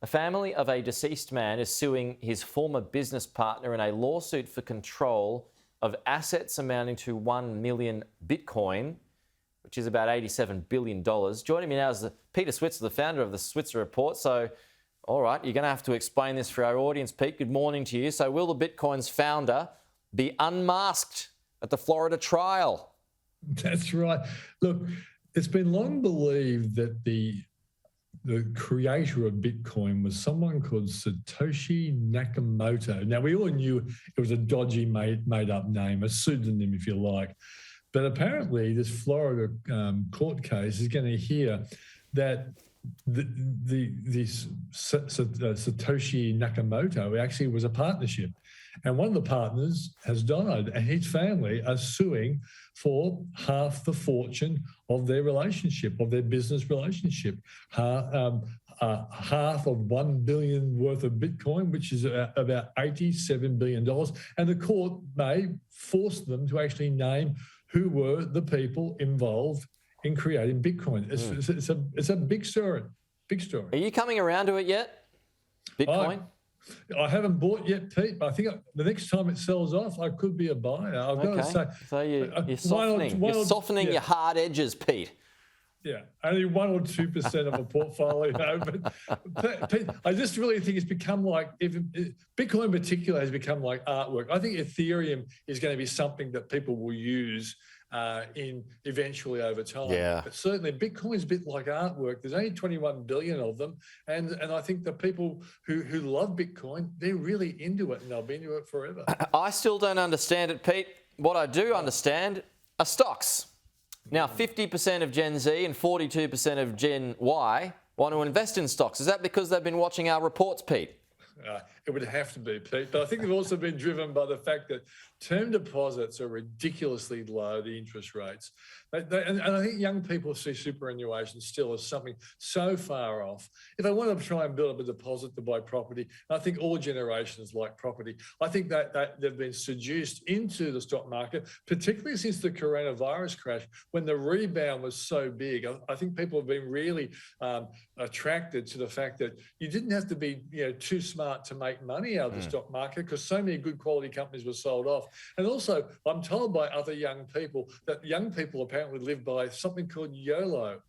The family of a deceased man is suing his former business partner in a lawsuit for control of assets amounting to 1 million Bitcoin, which is about $87 billion. Joining me now is Peter Switzer, the founder of the Switzer Report. So, all right, you're going to have to explain this for our audience, Pete. Good morning to you. So will the Bitcoin's founder be unmasked at the Florida trial? That's right. Look, it's been long believed that the creator of Bitcoin was someone called Satoshi Nakamoto. Now, we all knew it was a dodgy made-up name, a pseudonym, if you like. But apparently this Florida court case is going to hear that this Satoshi Nakamoto actually was a partnership. And one of the partners has died, and his family are suing for half the fortune of their relationship, of their business relationship. Half of 1 billion worth of Bitcoin, which is about $87 billion. And the court may force them to actually name who were the people involved in creating Bitcoin. It's a big story, big story. Are you coming around to it yet, Bitcoin? I haven't bought yet, Pete, but I think the next time it sells off, I could be a buyer. I've got to say. So you're softening, you're softening your hard edges, Pete. Yeah, only 1 or 2% of a portfolio. But Pete, I just really think it's become like, Bitcoin in particular has become like artwork. I think Ethereum is going to be something that people will use in eventually over time. Yeah. But certainly Bitcoin is a bit like artwork. There's only 21 billion of them. And I think the people who love Bitcoin, they're really into it and they'll be into it forever. I still don't understand it, Pete. What I do understand are stocks. Now, 50% of Gen Z and 42% of Gen Y want to invest in stocks. Is that because they've been watching our reports, Pete? It would have to be, Pete. But I think they've also been driven by the fact that term deposits are ridiculously low, the interest rates. And I think young people see superannuation still as something so far off. If they want to try and build up a deposit to buy property, I think all generations like property. I think that they've been seduced into the stock market, particularly since the coronavirus crash, when the rebound was so big. I think people have been really attracted to the fact that you didn't have to be too smart to make money out of the stock market, because so many good quality companies were sold off. And also, I'm told by other young people that young people apparently live by something called YOLO.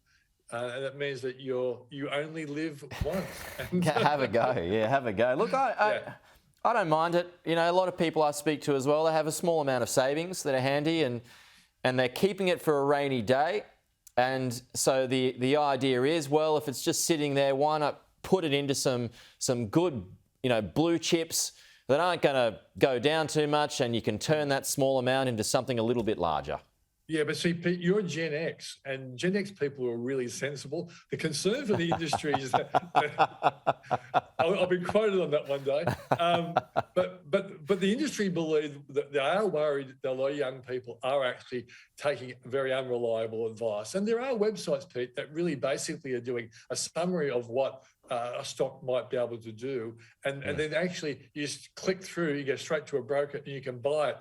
And that means that you only live once. Have a go. Yeah, have a go. Look, I don't mind it. A lot of people I speak to as well, they have a small amount of savings that are handy and they're keeping it for a rainy day. And so the idea is, well, if it's just sitting there, why not put it into some good, blue chips that aren't going to go down too much, and you can turn that small amount into something a little bit larger. Yeah, but see, Pete, you're Gen X, and Gen X people are really sensible. The concern for the industry is that I'll be quoted on that one day. But the industry believes that they are worried that a lot of young people are actually taking very unreliable advice. And there are websites, Pete, that really basically are doing a summary of what a stock might be able to do, and then actually you just click through, you go straight to a broker, and you can buy it.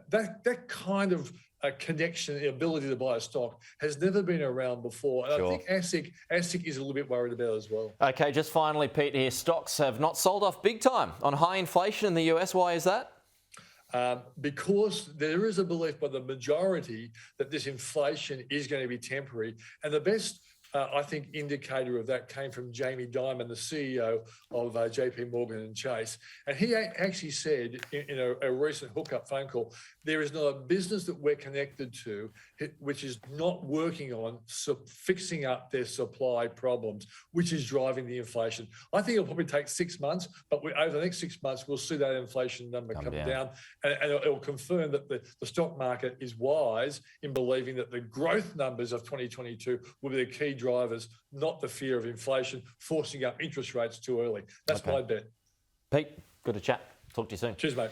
That kind of connection, the ability to buy a stock, has never been around before. And I think ASIC is a little bit worried about it as well. Okay, just finally, Pete, here, stocks have not sold off big time on high inflation in the US. Why is that? Because there is a belief by the majority that this inflation is going to be temporary, and the best I think indicator of that came from Jamie Dimon, the CEO of JP Morgan and Chase. And he actually said in a recent hookup phone call, there is not a business that we're connected to which is not working on fixing up their supply problems, which is driving the inflation. I think it'll probably take 6 months, but over the next 6 months, we'll see that inflation number come down. And it'll confirm that the stock market is wise in believing that the growth numbers of 2022 will be the key drivers, not the fear of inflation forcing up interest rates too early. That's my bet. Pete, good to chat. Talk to you soon. Cheers, mate.